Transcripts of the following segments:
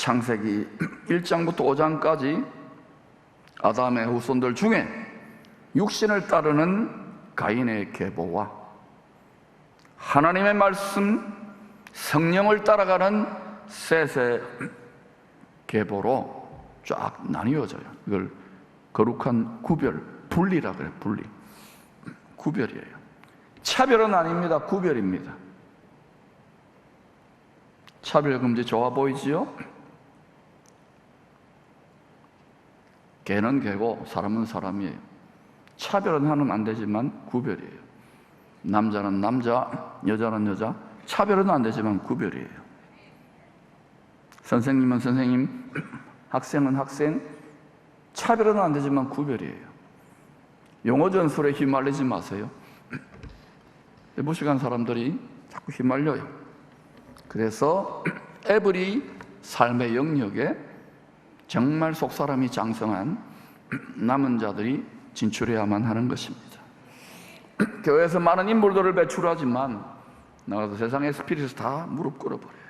창세기 1장부터 5장까지 아담의 후손들 중에 육신을 따르는 가인의 계보와 하나님의 말씀, 성령을 따라가는 셋의 계보로 쫙 나뉘어져요. 이걸 거룩한 구별, 분리라 그래요. 분리, 구별이에요. 차별은 아닙니다. 구별입니다. 차별금지 좋아 보이지요? 개는 개고 사람은 사람이에요. 차별은 하면 안 되지만 구별이에요. 남자는 남자, 여자는 여자. 차별은 안 되지만 구별이에요. 선생님은 선생님, 학생은 학생. 차별은 안 되지만 구별이에요. 용어 전술에 휘말리지 마세요. 무식한 사람들이 자꾸 휘말려요. 그래서 에브리 삶의 영역에 정말 속사람이 장성한 남은 자들이 진출해야만 하는 것입니다. 교회에서 많은 인물들을 배출하지만 나가서 세상의 스피릿을 다 무릎 꿇어버려요.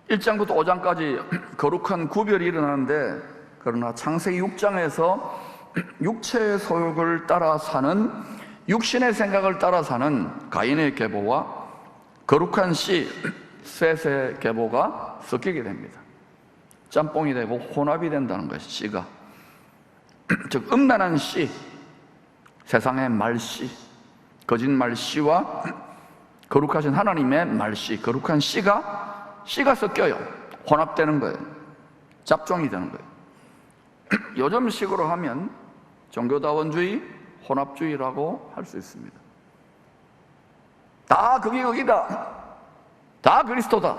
(1장부터) (5장까지) 거룩한 구별이 일어나는데, 그러나 창세기 6장에서 육체의 소욕을 따라 사는, 육신의 생각을 따라 사는 가인의 계보와 거룩한 씨 셋의 계보가 섞이게 됩니다. 짬뽕이 되고 혼합이 된다는 것이, 씨가 즉 음란한 씨, 세상의 말씨, 거짓말 씨와 거룩하신 하나님의 말씨, 거룩한 씨가 섞여요. 혼합되는 거예요. 잡종이 되는 거예요. 요즘식으로 하면 종교다원주의, 혼합주의라고 할 수 있습니다. 다 거기다. 다 그리스도다.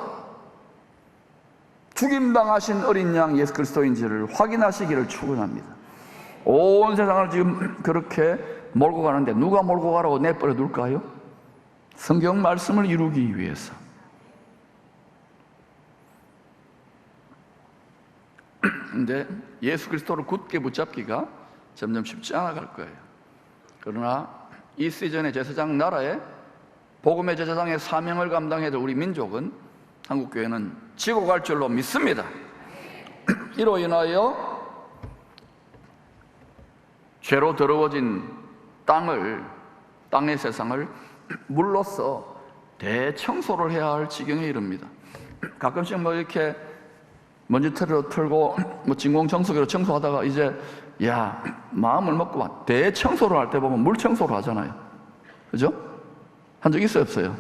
죽임당하신 어린 양 예수 그리스도인지를 확인하시기를 축원합니다. 온 세상을 지금 그렇게 몰고 가는데 누가 몰고 가라고 내버려 둘까요? 성경 말씀을 이루기 위해서. 근데 예수 그리스도를 굳게 붙잡기가 점점 쉽지 않아 갈 거예요. 그러나 이 시즌의 제사장 나라에 복음의 제사장의 사명을 감당해야 될 우리 민족은, 한국교회는 지고 갈 줄로 믿습니다. 이로 인하여 죄로 더러워진 땅의 세상을 물로써 대청소를 해야 할 지경에 이릅니다. 가끔씩 이렇게 먼지털이로 털고 진공청소기로 청소하다가 이제 마음을 먹고 대청소를 할 때 보면 물청소를 하잖아요. 그죠? 한 적 있어요, 없어요?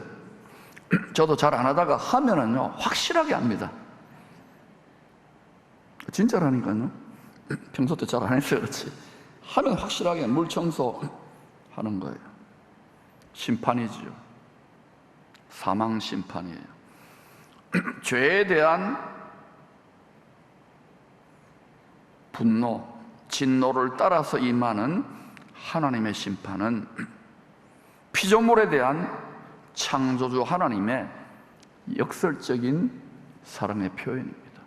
저도 잘 안 하다가 하면은요 확실하게 합니다. 진짜라니까요. 평소 때 잘 안 했어요. 그렇지. 하면 확실하게 물청소 하는 거예요. 심판이지요. 사망 심판이에요. 죄에 대한 분노, 진노를 따라서 임하는 하나님의 심판은 피조물에 대한 창조주 하나님의 역설적인 사랑의 표현입니다.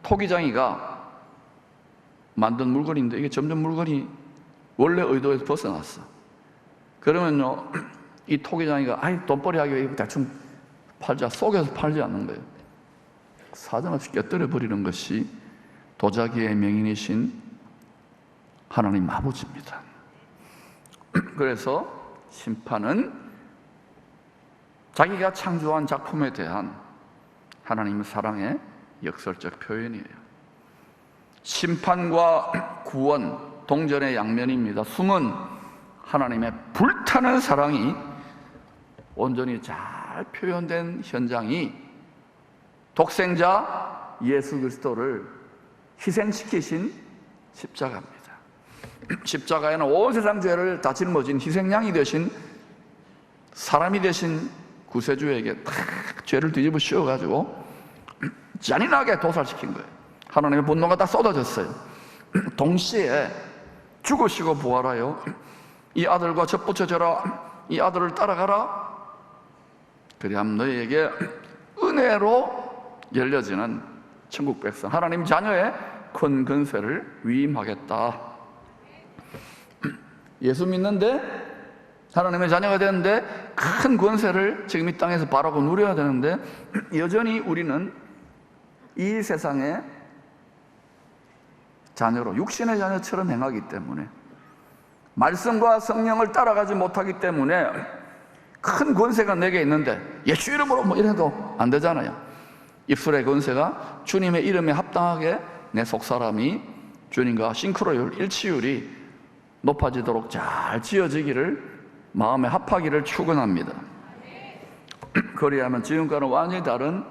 토기장이가 만든 물건인데 이게 점점 물건이 원래 의도에서 벗어났어. 그러면요, 이 토기장이가 돈벌이 하기 위해 대충 팔자, 속여서 팔지 않는 거예요. 사정없이 껴들여 버리는 것이 도자기의 명인이신 하나님 아버지입니다. 그래서 심판은 자기가 창조한 작품에 대한 하나님의 사랑의 역설적 표현이에요. 심판과 구원, 동전의 양면입니다. 숨은 하나님의 불타는 사랑이 온전히 잘 표현된 현장이 독생자 예수 그리스도를 희생시키신 십자가입니다. 십자가에는 온 세상 죄를 다 짊어진 희생양이 되신, 사람이 되신 구세주에게 딱 죄를 뒤집어 씌워가지고 잔인하게 도살시킨 거예요. 하나님의 분노가 다 쏟아졌어요. 동시에 죽으시고 부활하여 이 아들과 접붙여져라, 이 아들을 따라가라, 그리하면 너희에게 은혜로 열려지는 천국 백성, 하나님 자녀의 큰 권세를 위임하겠다. 예수 믿는데 하나님의 자녀가 되는데 큰 권세를 지금 이 땅에서 바라고 누려야 되는데 여전히 우리는 이 세상의 자녀로 육신의 자녀처럼 행하기 때문에 말씀과 성령을 따라가지 못하기 때문에 큰 권세가 내게 있는데 예수 이름으로 뭐 이래도 안 되잖아요. 입술의 권세가 주님의 이름에 합당하게 내 속사람이 주님과 싱크로율, 일치율이 높아지도록 잘 지어지기를, 마음에 합하기를 축원합니다. 그리하면 지금과는 완전히 다른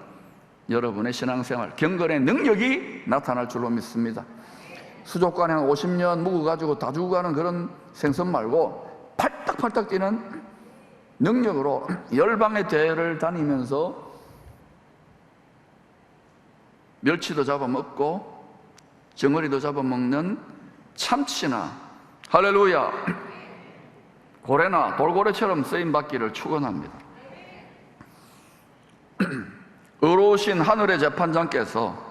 여러분의 신앙생활, 경건의 능력이 나타날 줄로 믿습니다. 수족관에 한 50년 묵어가지고 다 죽어가는 그런 생선 말고 팔딱팔딱 뛰는 능력으로 열방의 대회를 다니면서 멸치도 잡아먹고 정어리도 잡아먹는 참치나 할렐루야 고래나 돌고래처럼 쓰임받기를 축원합니다. 의로우신 하늘의 재판장께서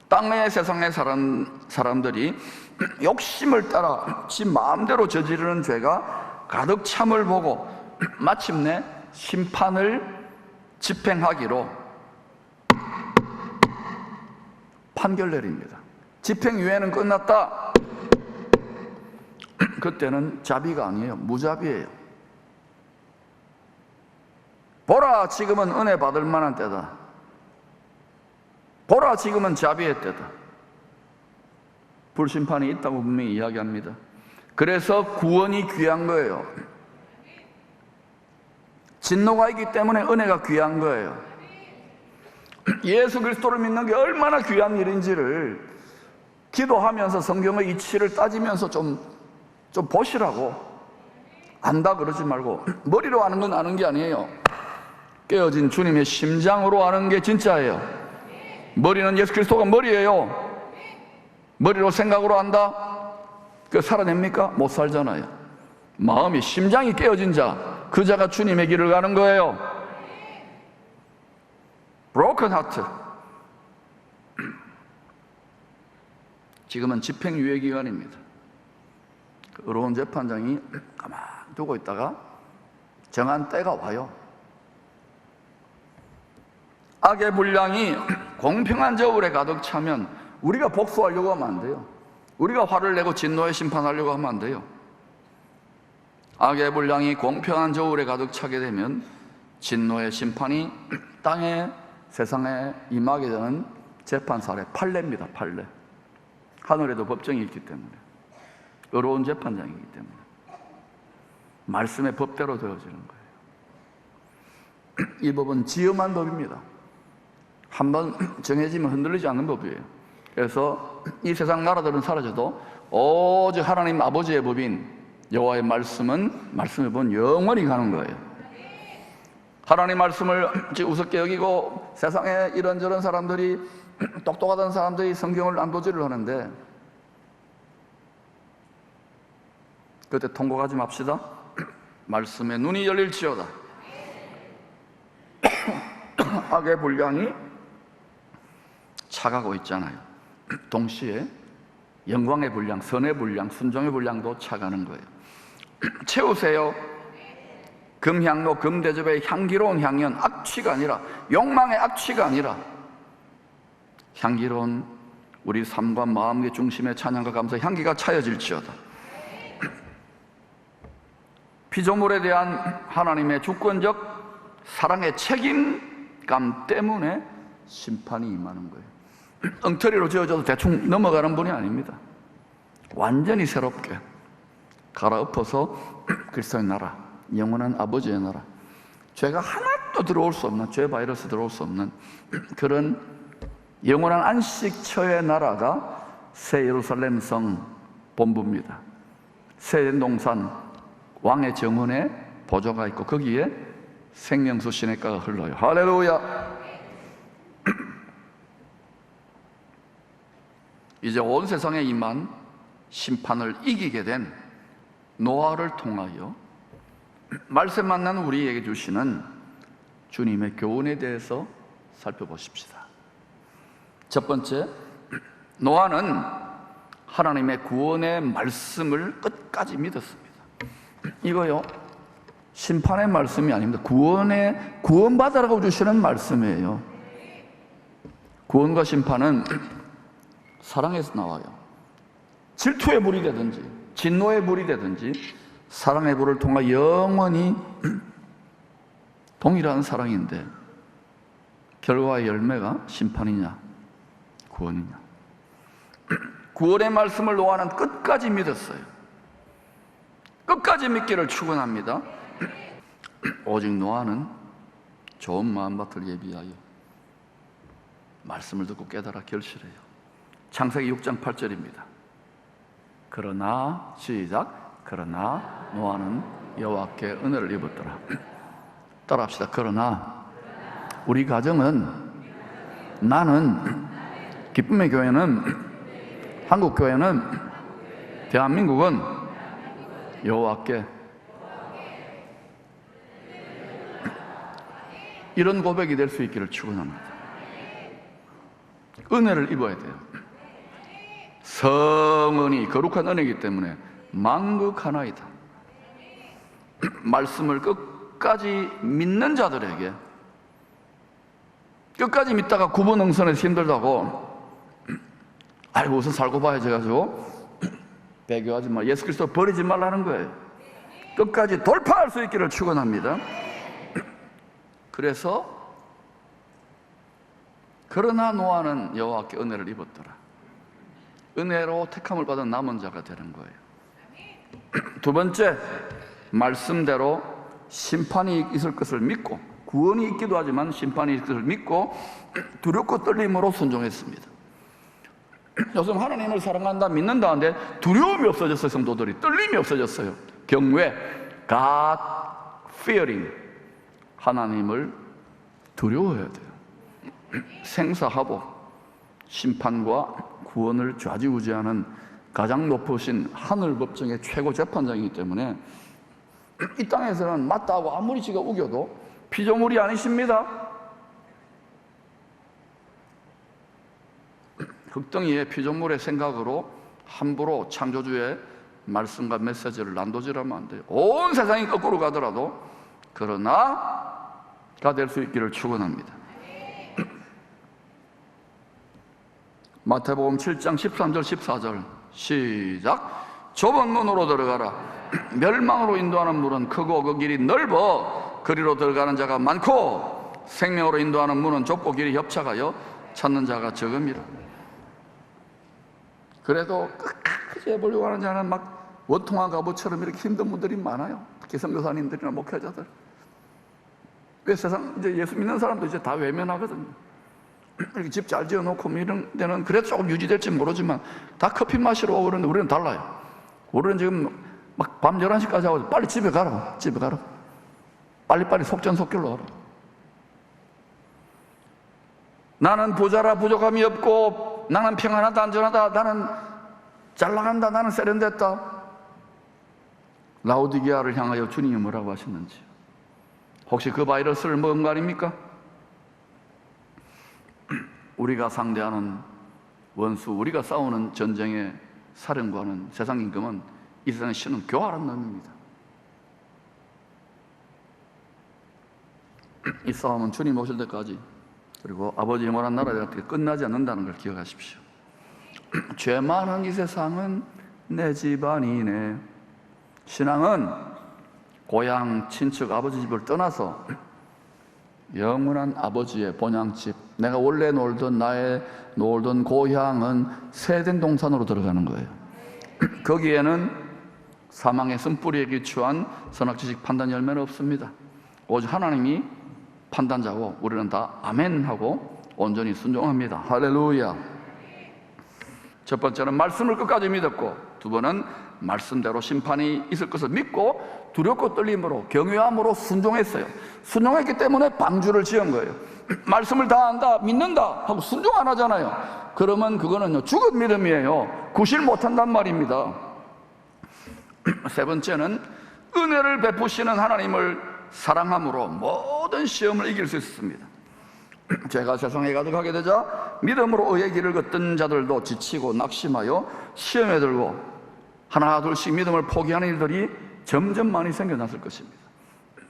땅의 세상의 사람들이 욕심을 따라 지 마음대로 저지르는 죄가 가득 참을 보고 마침내 심판을 집행하기로 판결 내립니다. 집행유예는 끝났다. 그때는 자비가 아니에요. 무자비예요. 보라, 지금은 은혜 받을 만한 때다. 보라, 지금은 자비의 때다. 불심판이 있다고 분명히 이야기합니다. 그래서 구원이 귀한 거예요. 진노가 있기 때문에 은혜가 귀한 거예요. 예수 그리스도를 믿는 게 얼마나 귀한 일인지를 기도하면서 성경의 이치를 따지면서 좀 보시라고. 안다 그러지 말고 머리로 아는 건 아는 게 아니에요. 깨어진 주님의 심장으로 아는 게 진짜예요. 머리는 예수 그리스도가 머리예요. 머리로 생각으로 안다? 그 살아냅니까? 못 살잖아요. 마음이, 심장이 깨어진 자, 그 자가 주님의 길을 가는 거예요. broken heart. 지금은 집행유예 기간입니다. 의로운 재판장이 가만 두고 있다가 정한 때가 와요. 악의 분량이 공평한 저울에 가득 차면 우리가 복수하려고 하면 안 돼요. 우리가 화를 내고 진노에 심판하려고 하면 안 돼요. 악의 분량이 공평한 저울에 가득 차게 되면 진노의 심판이 땅에, 세상에 임하게 되는 재판사례, 판례입니다. 판례. 하늘에도 법정이 있기 때문에, 의로운 재판장이기 때문에 말씀의 법대로 되어지는 거예요. 이 법은 지엄한 법입니다. 한번 정해지면 흔들리지 않는 법이에요. 그래서 이 세상 나라들은 사라져도 오직 하나님 아버지의 법인 여호와의 말씀의 법은 영원히 가는 거예요. 하나님 말씀을 우습게 여기고 세상에 이런저런 사람들이, 똑똑하던 사람들이 성경을 안도질을 하는데 그때 통곡하지 맙시다. 말씀에 눈이 열릴지어다. 악의 분량이 차가고 있잖아요. 동시에 영광의 분량, 선의 분량, 순종의 분량도 차가는 거예요. 채우세요. 금향로, 금대접의 향기로운 향연, 악취가 아니라, 욕망의 악취가 아니라 향기로운 우리 삶과 마음의 중심에 찬양과 감사, 향기가 차여질지어다. 피조물에 대한 하나님의 주권적 사랑의 책임감 때문에 심판이 임하는 거예요. 엉터리로 지어져도 대충 넘어가는 분이 아닙니다. 완전히 새롭게 갈아엎어서 그리스도의 나라, 영원한 아버지의 나라, 죄가 하나도 들어올 수 없는, 죄 바이러스 들어올 수 없는 그런 영원한 안식처의 나라가 새 예루살렘 성 본부입니다. 새 동산 왕의 정원에 보좌가 있고 거기에 생명수 시냇가가 흘러요. 할렐루야. 이제 온 세상에 임한 심판을 이기게 된 노아를 통하여 말씀 만난 우리에게 주시는 주님의 교훈에 대해서 살펴보십시다. 첫 번째, 노아는 하나님의 구원의 말씀을 끝까지 믿었습니다. 이거요, 심판의 말씀이 아닙니다. 구원받으라고 주시는 말씀이에요. 구원과 심판은 사랑에서 나와요. 질투의 불이 되든지 진노의 불이 되든지 사랑의 불을 통해 영원히 동일한 사랑인데, 결과의 열매가 심판이냐 구원이냐. 구원의 말씀을 노아는 끝까지 믿었어요. 끝까지 믿기를 축원합니다. 오직 노아는 좋은 마음밭을 예비하여 말씀을 듣고 깨달아 결실해요. 창세기 6장 8절입니다. 그러나 시작. 그러나 노아는 여호와께 은혜를 입었더라. 따라합시다. 그러나 우리 가정은, 나는, 기쁨의 교회는, 한국교회는, 대한민국은 여호와께 이런 고백이 될 수 있기를 축원합니다. 은혜를 입어야 돼요. 성은이 거룩한 은혜이기 때문에 만국 하나이다. 말씀을 끝까지 믿는 자들에게, 끝까지 믿다가 구분응선해서 힘들다고 아이고 우선 살고 봐야지 가지고 배교하지 마, 예수 그리스도 버리지 말라는 거예요. 끝까지 돌파할 수 있기를 축원합니다. 그래서 그러나 노아는 여호와께 은혜를 입었더라. 은혜로 택함을 받은 남은 자가 되는 거예요. 두 번째, 말씀대로 심판이 있을 것을 믿고, 구원이 있기도 하지만 심판이 있을 것을 믿고 두렵고 떨림으로 순종했습니다. 요즘 하나님을 사랑한다, 믿는다 하는데 두려움이 없어졌어요. 성도들이 떨림이 없어졌어요. 경외, God fearing, 하나님을 두려워해야 돼요. 생사하복, 심판과 구원을 좌지우지하는 가장 높으신 하늘 법정의 최고 재판장이기 때문에 이 땅에서는 맞다고 아무리 지가 우겨도 피조물이 아니십니다. 흙덩이의 피조물의 생각으로 함부로 창조주의 말씀과 메시지를 난도질하면 안 돼요. 온 세상이 거꾸로 가더라도 그러나가 될 수 있기를 축원합니다. 마태복음 7장 13절 14절 시작. 좁은 문으로 들어가라. 멸망으로 인도하는 문은 크고 그 길이 넓어 그리로 들어가는 자가 많고 생명으로 인도하는 문은 좁고 길이 협착하여 찾는 자가 적음이라. 그래도 끝까지 해보려고 하는 자는 막 원통한 갑옷처럼 이렇게 힘든 분들이 많아요. 특히 선교사님들이나 목회자들. 왜 세상 이제 예수 믿는 사람도 이제 다 외면하거든요. 이렇게 집 잘 지어놓고 이런 데는 그래도 조금 유지될지 모르지만 다 커피 마시러 오고 그러는데 우리는 달라요. 우리는 지금 막 밤 11시까지 하고 빨리 집에 가라. 집에 가라. 빨리빨리 속전속결로 하라. 나는 부자라 부족함이 없고 나는 평안하다 안전하다 나는 잘 나간다 나는 세련됐다. 라오디게아를 향하여 주님이 뭐라고 하셨는지 혹시 그 바이러스를 먹은 거 아닙니까? 우리가 상대하는 원수, 우리가 싸우는 전쟁의 사령관은, 세상 임금은 이 세상에 쉬는 교활한 놈입니다. 이 싸움은 주님 오실 때까지, 그리고 아버지 영원한 나라에 끝나지 않는다는 걸 기억하십시오. 죄 많은 이 세상은 내 집안이네. 신앙은 고향, 친척, 아버지 집을 떠나서 영원한 아버지의 본향집, 내가 원래 나의 놀던 고향은 세덴 동산으로 들어가는 거예요. 거기에는 사망의 쓴뿌리에 기초한 선악지식 판단 열매는 없습니다. 오직 하나님이 판단자고 우리는 다 아멘 하고 온전히 순종합니다. 할렐루야. 첫 번째는 말씀을 끝까지 믿었고, 두 번은 말씀대로 심판이 있을 것을 믿고 두렵고 떨림으로 경외함으로 순종했어요. 순종했기 때문에 방주를 지은 거예요. 말씀을 다 안다, 믿는다 하고 순종 안 하잖아요. 그러면 그거는요 죽은 믿음이에요. 구실 못한단 말입니다. 세 번째는 은혜를 베푸시는 하나님을 사랑함으로 모든 시험을 이길 수 있습니다. 죄가 세상에 가득하게 되자 믿음으로 의의 길을 걷던 자들도 지치고 낙심하여 시험에 들고 하나 둘씩 믿음을 포기하는 일들이 점점 많이 생겨났을 것입니다.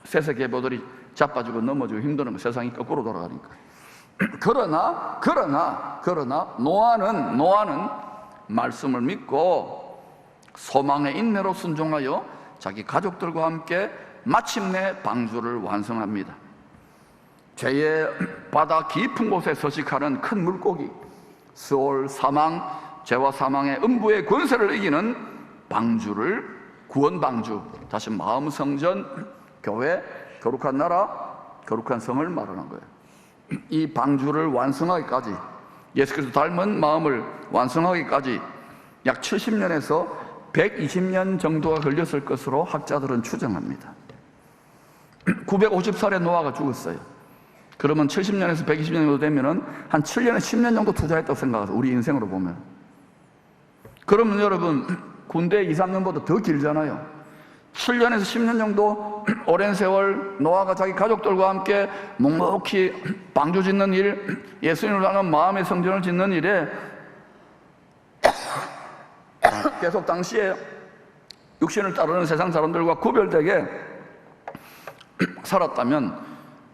세세계보들이 자빠지고 넘어지고 힘드는 거, 세상이 거꾸로 돌아가니까. 그러나 노아는 말씀을 믿고 소망의 인내로 순종하여 자기 가족들과 함께 마침내 방주를 완성합니다. 죄의 바다 깊은 곳에 서식하는 큰 물고기, 스올 사망, 죄와 사망의 음부의 권세를 이기는 방주를 구원방주, 다시 마음성전, 교회, 거룩한 나라, 거룩한 성을 말하는 거예요. 이 방주를 완성하기까지, 예수 그리스도 닮은 마음을 완성하기까지 약 70년에서 120년 정도가 걸렸을 것으로 학자들은 추정합니다. 950살에 노아가 죽었어요. 그러면 70년에서 120년 정도 되면은 한 7년에서 10년 정도 투자했다고 생각하세요. 우리 인생으로 보면. 그러면 여러분, 군대 2, 3년보다 더 길잖아요. 7년에서 10년 정도 오랜 세월 노아가 자기 가족들과 함께 묵묵히 방주 짓는 일, 예수님을 향한 마음의 성전을 짓는 일에 계속 당시에 육신을 따르는 세상 사람들과 구별되게 살았다면,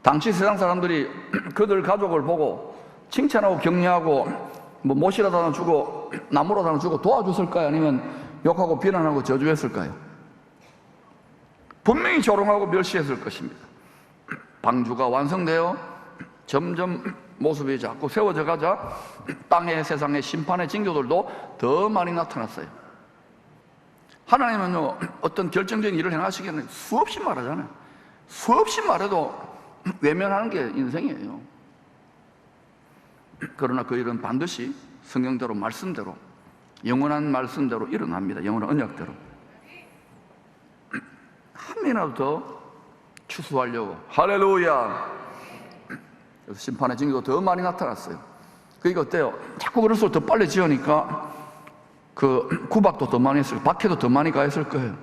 당시 세상 사람들이 그들 가족을 보고 칭찬하고 격려하고 뭐 못이라도 하나 주고 나무라도 하나 주고 도와줬을까요? 아니면 욕하고 비난하고 저주했을까요? 분명히 조롱하고 멸시했을 것입니다. 방주가 완성되어 점점 모습이 자꾸 세워져 가자 땅의 세상의 심판의 징조들도 더 많이 나타났어요. 하나님은요, 어떤 결정적인 일을 행하시기에는 수없이 말하잖아요. 수없이 말해도 외면하는 게 인생이에요. 그러나 그 일은 반드시 성경대로 말씀대로, 영원한 말씀대로 일어납니다. 영원한 언약대로. 한 미나도 더 추수하려고, 할렐루야, 그래서 심판의 징조가 더 많이 나타났어요. 그러니까 어때요? 자꾸 그럴수록 더 빨리 지으니까 그 구박도 더 많이 했을 거예요. 박해도 더 많이 가했을 거예요.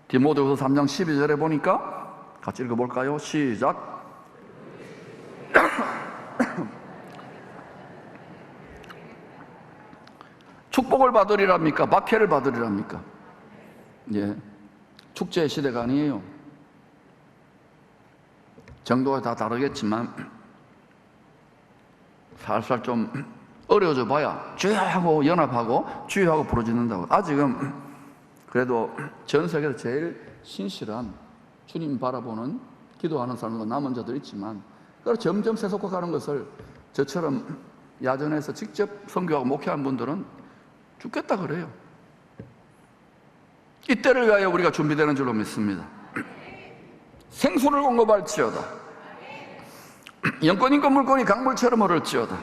디모데후서 3장 12절에 보니까 같이 읽어볼까요? 시작. 축복을 받으리랍니까? 박해를 받으리랍니까? 예, 축제의 시대가 아니에요. 정도가 다 다르겠지만 살살 좀 어려워져 봐야 주여하고 연합하고 주여하고 부르짖는다고. 아직은 그래도 전 세계에서 제일 신실한 주님 바라보는 기도하는 사람과 남은 자들 있지만, 그래서 점점 세속화가는 것을 저처럼 야전에서 직접 선교하고 목회한 분들은 죽겠다 그래요. 이때를 위하여 우리가 준비되는 줄로 믿습니다. 생수를 공급할지어다. 영권, 인권, 물권이 강물처럼 흐를지어다.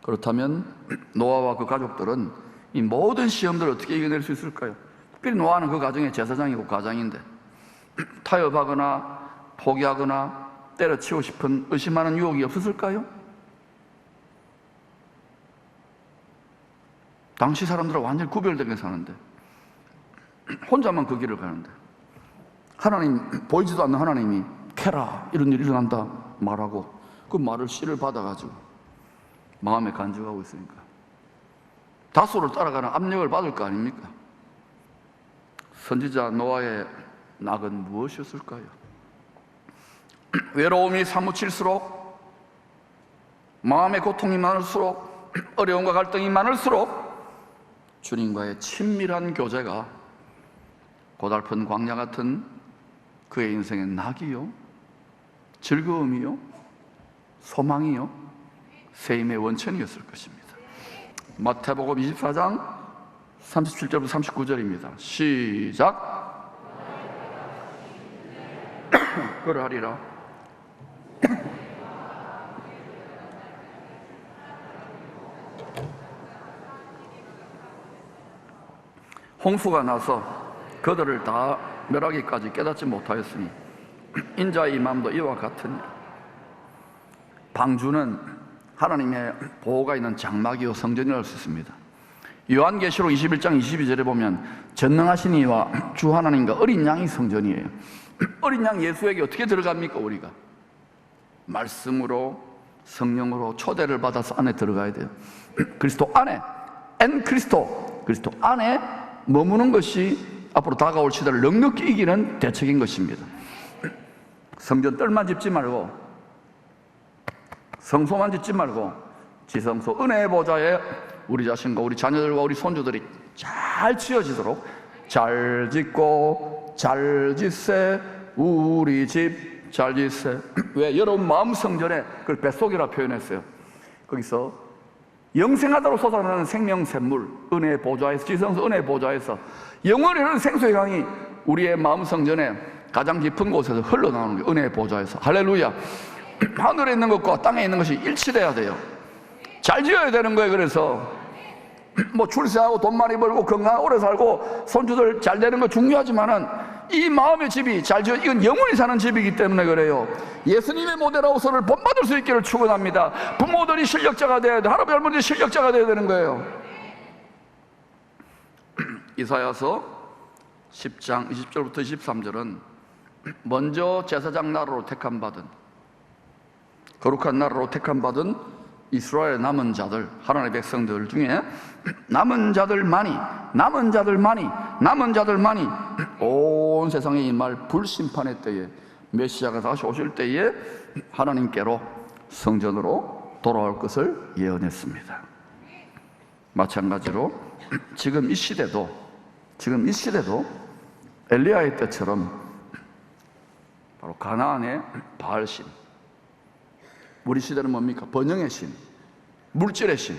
그렇다면 노아와 그 가족들은 이 모든 시험들을 어떻게 이겨낼 수 있을까요? 특별히 노아는 그 가정의 제사장이고 가장인데, 타협하거나 포기하거나 때려치우고 싶은 의심하는 유혹이 없었을까요? 당시 사람들은 완전히 구별되게 사는데, 혼자만 그 길을 가는데, 하나님, 보이지도 않는 하나님이 캐라, 이런 일이 일어난다 말하고 그 말을 씨를 받아가지고 마음에 간직하고 있으니까 다소를 따라가는 압력을 받을 거 아닙니까? 선지자 노아의 낙은 무엇이었을까요? 외로움이 사무칠수록, 마음의 고통이 많을수록, 어려움과 갈등이 많을수록 주님과의 친밀한 교제가 고달픈 광야 같은 그의 인생의 낙이요, 즐거움이요, 소망이요, 세임의 원천이었을 것입니다. 마태복음 24장 37절부터 39절입니다. 시작. 그러하리라. 홍수가 나서 그들을 다 멸하기까지 깨닫지 못하였으니 인자의 임함도 이와 같으니. 방주는 하나님의 보호가 있는 장막이요 성전이라 할 수 있습니다. 요한계시록 21장 22절에 보면 전능하신 이와 주 하나님과 어린 양이 성전이에요. 어린 양 예수에게 어떻게 들어갑니까? 우리가 말씀으로 성령으로 초대를 받아서 안에 들어가야 돼요. 그리스도 안에, 그리스도 안에 머무는 것이 앞으로 다가올 시대를 넉넉히 이기는 대책인 것입니다. 성전 뜰만 짓지 말고, 성소만 짓지 말고, 지성소 은혜의 보좌에 우리 자신과 우리 자녀들과 우리 손주들이 잘 지어지도록 잘 짓고 잘 짓세 우리 집 잘 짓세. 왜? 여러분 마음 성전에 그걸 뱃속이라 표현했어요. 거기서 영생하도록 솟아나는 생명샘물 은혜의 보좌에서, 지성소 은혜의 보좌에서 영원히 흐르는 생수의 강이 우리의 마음 성전에 가장 깊은 곳에서 흘러나오는 게 은혜의 보좌에서. 할렐루야. 하늘에 있는 것과 땅에 있는 것이 일치돼야 돼요. 잘 지어야 되는 거예요. 그래서 뭐 출세하고 돈 많이 벌고 건강하고 오래 살고 손주들 잘 되는 거 중요하지만은 이 마음의 집이 잘 지어, 이건 영원히 사는 집이기 때문에 그래요. 예수님의 모델하우스를 본받을 수 있기를 축원합니다. 부모들이 실력자가 돼야 돼. 할아버지 할머니 실력자가 돼야 되는 거예요. 이사야서 10장 20절부터 23절은 먼저 제사장 나라로 택함받은, 거룩한 나라로 택함받은 이스라엘 남은 자들, 하나님의 백성들 중에 남은 자들만이 온 세상에 임할 불심판의 때에, 메시아가 다시 오실 때에 하나님께로 성전으로 돌아올 것을 예언했습니다. 마찬가지로 지금 이 시대도 엘리야의 때처럼 바로 가나안의 바알신, 우리 시대는 뭡니까? 번영의 신, 물질의 신.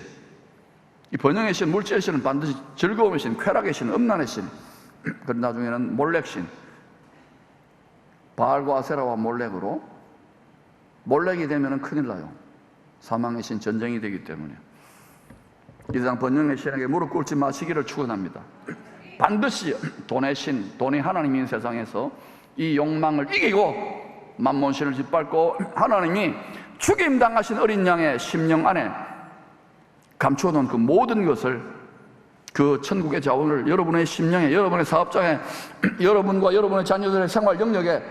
이 번영의 신, 물질의 신은 반드시 즐거움의 신, 쾌락의 신, 음란의 신, 그리고 나중에는 몰렉 신, 바알과 아세라와 몰렉으로, 몰렉이 되면 큰일 나요. 사망의 신, 전쟁이 되기 때문에. 이 세상 번영의 신에게 무릎 꿇지 마시기를 축원합니다. 반드시 돈의 신, 돈이 하나님인 세상에서 이 욕망을 이기고 만몬신을 짓밟고 하나님이 죽임당하신 어린 양의 심령 안에 감추어놓은 그 모든 것을, 그 천국의 자원을 여러분의 심령에, 여러분의 사업장에, 여러분과 여러분의 자녀들의 생활 영역에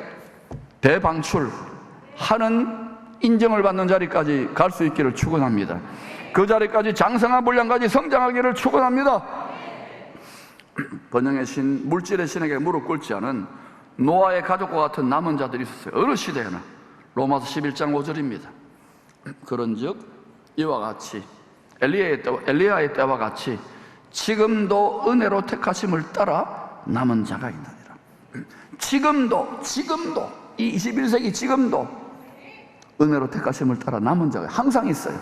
대방출하는 인정을 받는 자리까지 갈 수 있기를 축원합니다. 그 자리까지 장성한 분량까지 성장하기를 축원합니다. 번영의 신, 물질의 신에게 무릎 꿇지 않은 노아의 가족과 같은 남은 자들이 있었어요. 어느 시대에나. 로마서 11장 5절입니다. 그런즉 이와 같이 엘리야의 때와 같이 지금도 은혜로 택하심을 따라 남은 자가 있느니라. 지금도 이 21세기 지금도 은혜로 택하심을 따라 남은 자가 항상 있어요.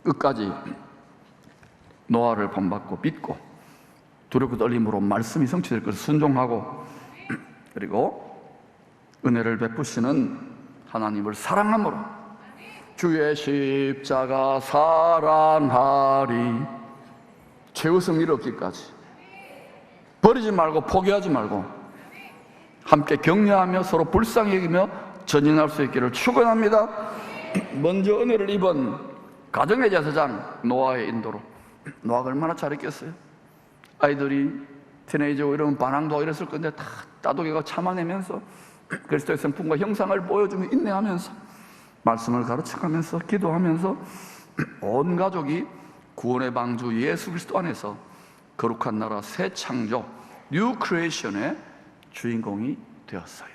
끝까지 노아를 본받고 믿고 두렵고 떨림으로 말씀이 성취될 것을 순종하고, 그리고 은혜를 베푸시는 하나님을 사랑함으로 주의 십자가 사랑하리, 최우승 이르기까지 버리지 말고 포기하지 말고 함께 격려하며 서로 불쌍히 여기며 전진할 수 있기를 축원합니다. 먼저 은혜를 입은 가정의 제사장 노아의 인도로, 노아가 얼마나 잘했겠어요. 아이들이 티네이저고 이러면 반항도 하고 이랬을 건데 다 따돌이가 참아내면서 그리스도의 성품과 형상을 보여주며 인내하면서 말씀을 가르쳐가면서 기도하면서 온 가족이 구원의 방주 예수 그리스도 안에서 거룩한 나라 새 창조 뉴 크리에이션의 주인공이 되었어요.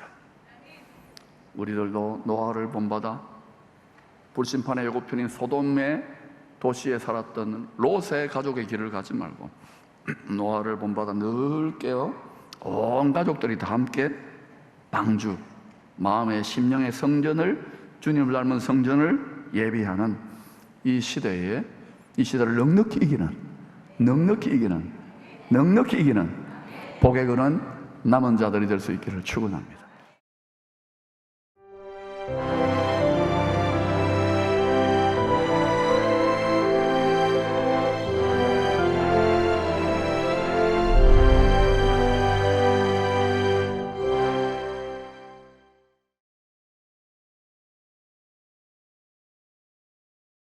우리들도 노아를 본받아 불심판의 예고편인 소돔의 도시에 살았던 롯의 가족의 길을 가지 말고 노아를 본받아 늘 깨어 온 가족들이 다 함께 방주, 마음의 심령의 성전을, 주님을 닮은 성전을 예비하는 이 시대를 넉넉히 이기는 복에 그는 남은 자들이 될 수 있기를 축원합니다.